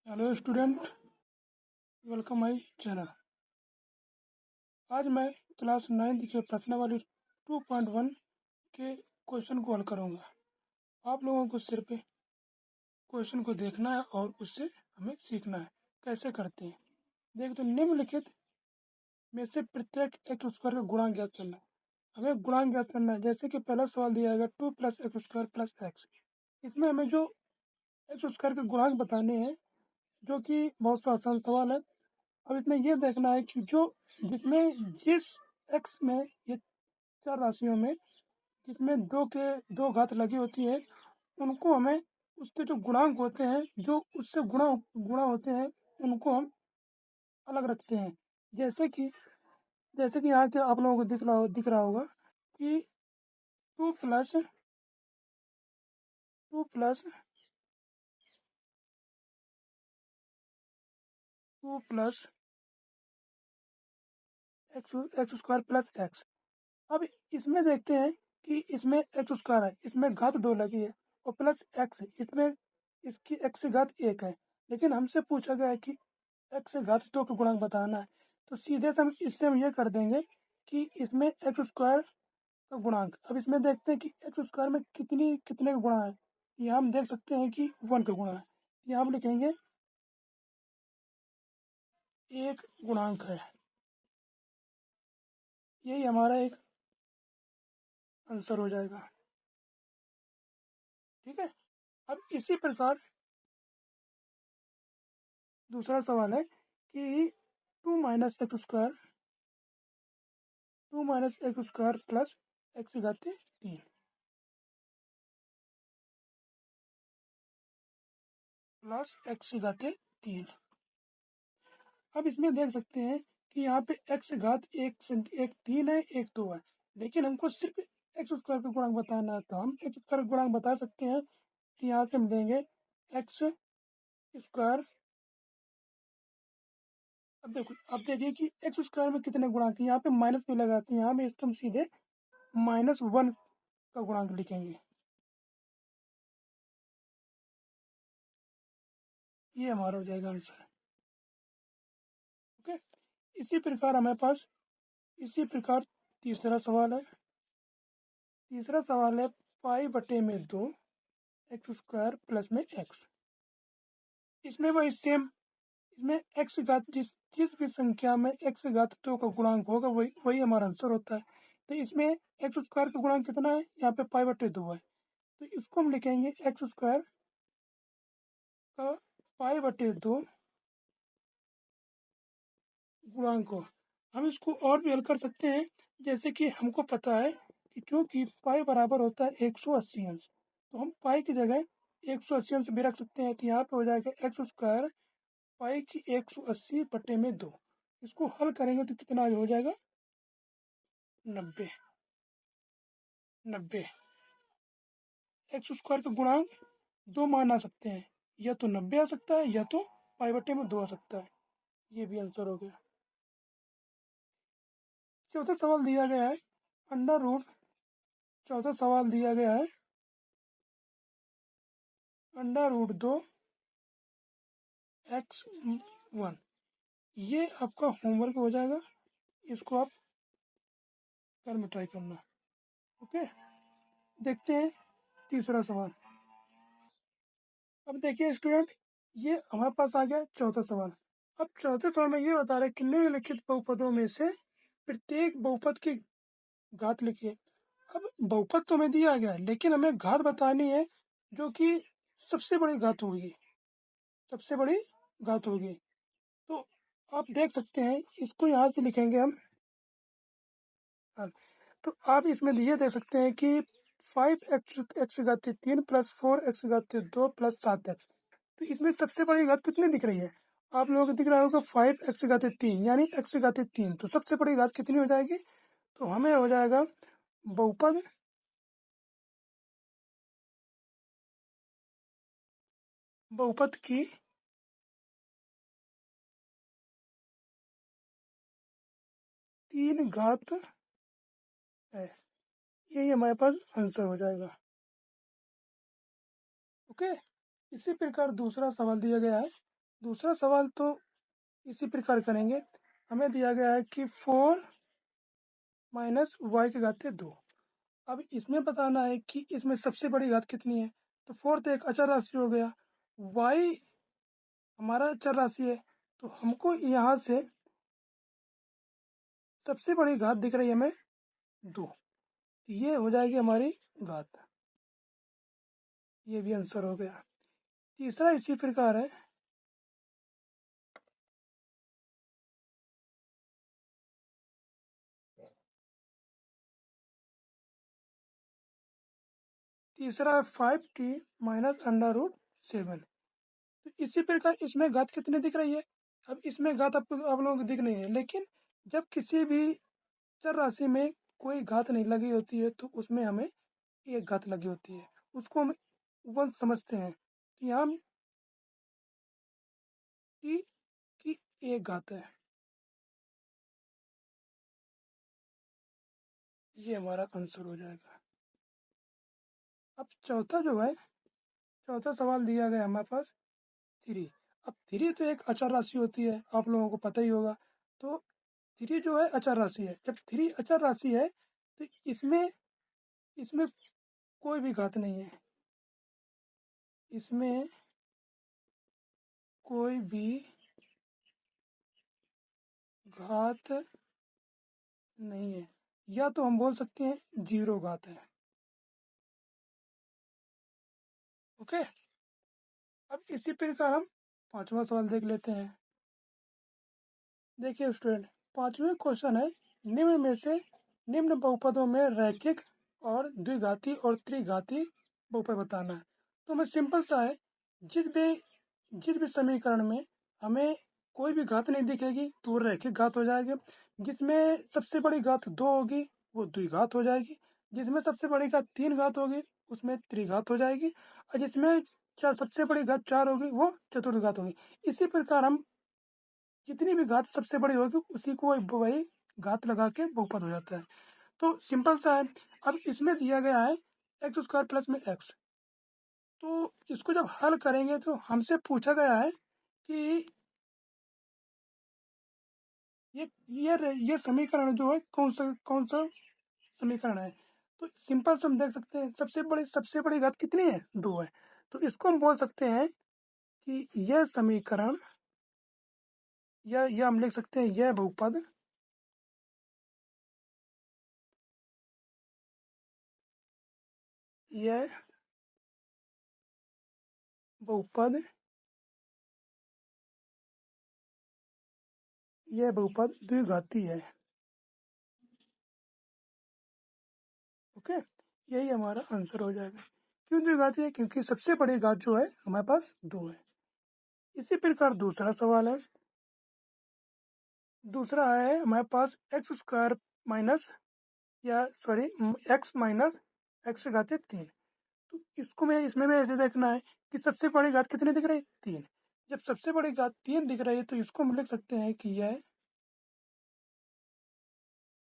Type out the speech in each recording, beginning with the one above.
Hello student, welcome my channel. आज मैं class 9 के प्रश्नावली 2.1 के क्वेश्चन को हल करूंगा। आप लोगों को सिर्फ क्वेश्चन को देखना है और उससे हमें सीखना है कैसे करते हैं। देख तो निम्नलिखित में से प्रत्येक एक्स स्क्वायर का गुणांक ज्ञात करना है। हमें गुणांक ज्ञात करना है। जैसे कि पहला सवाल दिया जाएगा 2 + x² + x। इसमें हमें जो एक्स स्क्वायर के गुणांक बताने हैं, जो कि बहुत सा आसान सवाल है। अब इसमें यह देखना है कि जिसमें जिस एक्स में ये चार राशियों में जिसमें दो घात लगी होती है, उनको हमें उसके जो गुणांक होते हैं, जो उससे गुणा होते हैं, उनको हम अलग रखते हैं। जैसे कि यहाँ के आप लोगों को दिख रहा होगा कि two plus x square plus x. अब इसमें देखते हैं कि इसमें एक्स स्क्वायर है, इसमें घात 2 लगी है, और प्लस एक्स इसमें इसकी एक्स से घात 1 है। लेकिन हमसे पूछा गया है कि एक्स से घात 2 का गुणांक बताना है। तो सीधे से हम ये कर देंगे कि इसमें एक्स स्क्वायर का गुणांक। अब इसमें देखते हैं कि एक्स स्क्वायर में कितने का गुणा है। यहाँ हम देख सकते हैं कि 1 का गुणा है। यहाँ हम लिखेंगे 1 गुणांक है। यही हमारा एक आंसर हो जाएगा। ठीक है। अब इसी प्रकार दूसरा सवाल है कि 2 - x² plus x घाते 3 plus x घाते 3। अब इसमें देख सकते हैं कि यहाँ पे x घात एक 3 है, एक 2 है, लेकिन हमको सिर्फ एक्स स्क्वायर का गुणांक बताना है। तो हम एक्स स्क्वायर का गुणांक बता सकते हैं कि यहाँ से हम देंगे एक्स स्क्वायर। अब देखिए कि एक्स स्क्वायर में कितने गुणांक हैं। यहाँ पे माइनस भी लगाते हैं, यहाँ पे इसको हम सीधे -1 का गुणांक लिखेंगे। ये हमारा हो जाएगा आंसर। ओके। इसी प्रकार तीसरा सवाल है π/2 x² प्लस में x। इसमें वही सेम, इसमें x घात जिस भी संख्या में x घात 2 का गुणांक होगा, वही हमारा आंसर होता है। तो इसमें एक्स स्क्वायर का गुणांक कितना है, यहाँ पे π/2 है। तो इसको हम लिखेंगे एक्स स्क्वायर का π/2 गुणांक को। हम इसको और भी हल कर सकते हैं। जैसे कि हमको पता है कि क्योंकि पाई बराबर होता है 180 अंश, तो हम पाई की जगह 180 अंश भी रख सकते हैं। तो यहाँ पे हो जाएगा एक्स स्क्वायर पाई की 180/2। इसको हल करेंगे तो कितना हो जाएगा, 90। एक्स स्क्वायर का गुणांक दो मान आ सकते हैं, या तो 90 आ सकता है, या तो π/2 आ सकता है। ये भी आंसर हो गया। चौथा सवाल दिया गया है अंडर रूट चौथा सवाल दिया गया है √2 x1। ये आपका होमवर्क हो जाएगा, इसको आप घर में ट्राई करना। ओके। देखते हैं तीसरा सवाल। अब देखिए स्टूडेंट, ये हमारे पास आ गया चौथा सवाल। अब चौथे सवाल में ये बता रहे कि निम्नलिखित बहुपदों में से प्रत्येक बहुपद की घात लिखिए। अब बहुपद तो हमें दिया गया है, लेकिन हमें घात बतानी है, जो कि सबसे बड़ी घात होगी। तो आप देख सकते हैं, इसको यहाँ से लिखेंगे हम। तो आप इसमें ये देख सकते हैं कि 5x घाते 3 plus 4x घाते 2 plus 7x। तो इसमें सबसे बड़ी घात कितनी दिख रही है, आप लोगों को दिख रहा होगा 5x घाते 3, यानी x घाते 3। तो सबसे बड़ी घात कितनी हो जाएगी, तो हमें हो जाएगा बहुपद की 3 घात है। यही हमारे पास आंसर हो जाएगा। ओके। इसी प्रकार दूसरा सवाल दिया गया है दूसरा सवाल तो इसी प्रकार करेंगे। हमें दिया गया है कि 4 माइनस वाई की घात 2। अब इसमें बताना है कि इसमें सबसे बड़ी घात कितनी है। तो 4 तो एक अचर राशि हो गया, वाई हमारा अचर राशि है, तो हमको यहाँ से सबसे बड़ी घात दिख रही है हमें 2, तो ये हो जाएगी हमारी घात। ये भी आंसर हो गया। तीसरा इसी प्रकार है। तीसरा 5t माइनस √7। तो इसी प्रकार इसमें घात कितनी दिख रही है। अब इसमें घात आप लोगों को दिख नहीं है, लेकिन जब किसी भी चर राशि में कोई घात नहीं लगी होती है तो उसमें हमें एक घात लगी होती है, उसको हम वन समझते हैं। तो यहाँ t की एक घात है, ये हमारा आंसर हो जाएगा। अब चौथा जो है, चौथा सवाल दिया गया हमारे पास 3। अब 3 तो एक अचर राशि होती है, आप लोगों को पता ही होगा। तो 3 जो है अचर राशि है। जब 3 अचर राशि है तो इसमें इसमें कोई भी घात नहीं है, इसमें कोई भी घात नहीं है, या तो हम बोल सकते हैं 0 घात है। ओके। अब इसी प्रकार हम पांचवा सवाल देख लेते हैं। देखिए स्टूडेंट, पांचवें क्वेश्चन है, निम्न में से निम्न बहुपदों में रैखिक और द्विघाती और त्रिघाती बहुपद बताना है। तो हमें सिंपल सा है, जिस भी समीकरण में हमें कोई भी घात नहीं दिखेगी तो वो रैखिक घात हो जाएगी। जिसमें सबसे बड़ी घात 2 होगी वो द्विघात हो जाएगी। जिसमें सबसे बड़ी घात 3 घात होगी उसमें त्रिघात हो जाएगी। और जिसमें सबसे बड़ी घात 4 होगी वो चतुर्घात होगी। इसी प्रकार हम जितनी भी घात सबसे बड़ी होगी उसी को वही घात लगा के बहुपद हो जाता है। तो सिंपल सा है। अब इसमें दिया गया है x² प्लस में x। तो इसको जब हल करेंगे तो हमसे पूछा गया है कि ये समीकरण जो है कौन सा समीकरण है। तो सिंपल से हम देख सकते हैं सबसे बड़ी घात कितनी है, 2 है। तो इसको हम बोल सकते हैं कि यह समीकरण, यह हम लिख सकते हैं यह बहुपद यह बहुपद यह बहुपद द्विघाती है। ओके, यही हमारा आंसर हो जाएगा। क्यों द्विघाती है, क्योंकि सबसे बड़ी घात जो है हमारे पास 2 है। इसी प्रकार दूसरा सवाल है, दूसरा है हमारे पास x² minus x minus x घाते 3। तो इसको इसमें ऐसे देखना है कि सबसे बड़ी घात कितनी दिख रही है, 3। जब सबसे बड़ी घात 3 दिख रही है तो इसको हम लिख सकते हैं कि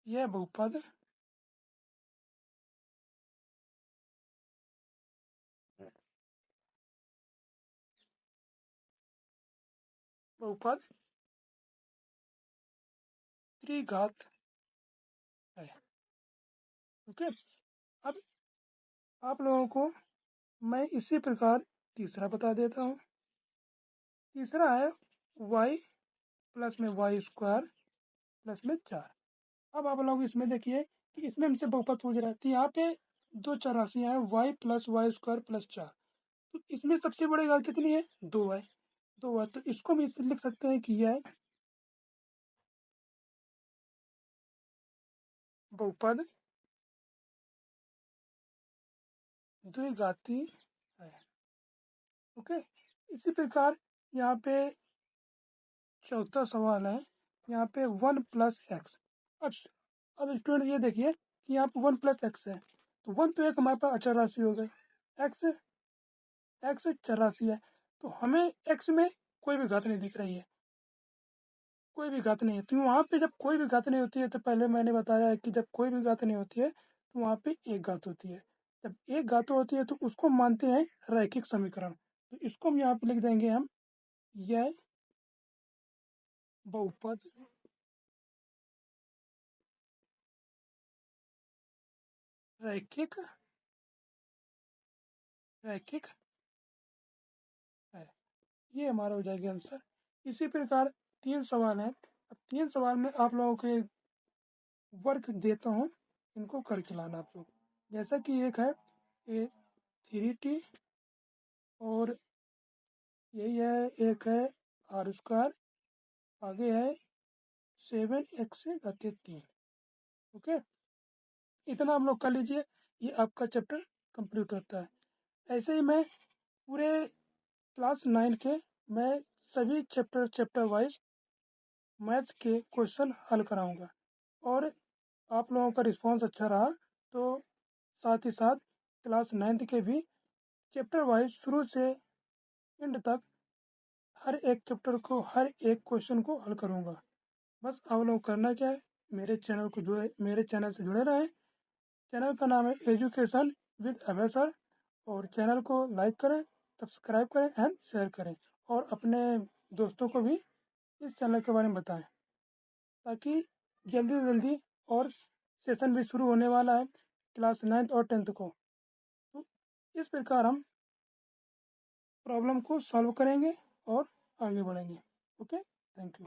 यह बहुपद बहुपद त्रिघात है। ओके। अब आप लोगों को मैं इसी प्रकार तीसरा बता देता हूँ। तीसरा है y प्लस में y² प्लस में 4। अब आप लोग इसमें देखिए कि इसमें हमसे बहुपद पूछ रहा है, तो यहाँ पे दो चर राशियाँ हैं y प्लस y² प्लस 4। तो इसमें सबसे बड़ी घात कितनी है, 2 है। 2 है, तो इसको भी लिख सकते हैं कि यह बहुपद द्विघाती है। ओके। इसी प्रकार यहाँ पे चौथा सवाल है, यहाँ पे 1 प्लस एक्स। अब स्टूडेंट ये देखिए कि यहाँ पे 1 प्लस एक्स है, तो 1 तो एक हमारे पास अचर राशि हो गई, एक्स एक्स चर राशि है, तो हमें एक्स में कोई भी घात नहीं दिख रही है, कोई भी घात नहीं है। तो वहाँ पे जब कोई भी घात नहीं होती है, तो पहले मैंने बताया है कि जब कोई भी घात नहीं होती है तो वहाँ पे एक घात होती है। जब एक घात होती है तो उसको मानते हैं रैखिक समीकरण। तो इसको हम यहाँ पे लिख देंगे हम, यह बहुपद रैखिक रैखिक है। ये हमारा हो जाएगा आंसर। इसी प्रकार 3 सवाल हैं। अब 3 सवाल में आप लोगों के वर्क देता हूँ, इनको करके लाना आप लोग। जैसा कि एक है ए 3t और यही है, एक है आर स्क्वायर, आगे है 7x से घातीय 3। ओके, इतना आप लोग कर लीजिए, ये आपका चैप्टर कंप्लीट होता है। ऐसे ही मैं पूरे क्लास 9 के मैं सभी चैप्टर वाइज मैथ्स के क्वेश्चन हल कराऊंगा। और आप लोगों का रिस्पांस अच्छा रहा तो साथ ही साथ क्लास 9 के भी चैप्टर वाइज शुरू से एंड तक हर एक चैप्टर को, हर एक क्वेश्चन को हल करूंगा। बस आप लोग करना क्या है, मेरे चैनल से जुड़े रहें। चैनल का नाम है एजुकेशन विद अभय सर, और चैनल को लाइक करें, सब्सक्राइब करें एंड शेयर करें, और अपने दोस्तों को भी इस चैनल के बारे में बताएं, ताकि जल्दी से जल्दी, और सेशन भी शुरू होने वाला है क्लास 9th और 10th को। तो इस प्रकार हम प्रॉब्लम को सॉल्व करेंगे और आगे बढ़ेंगे। Okay, thank you.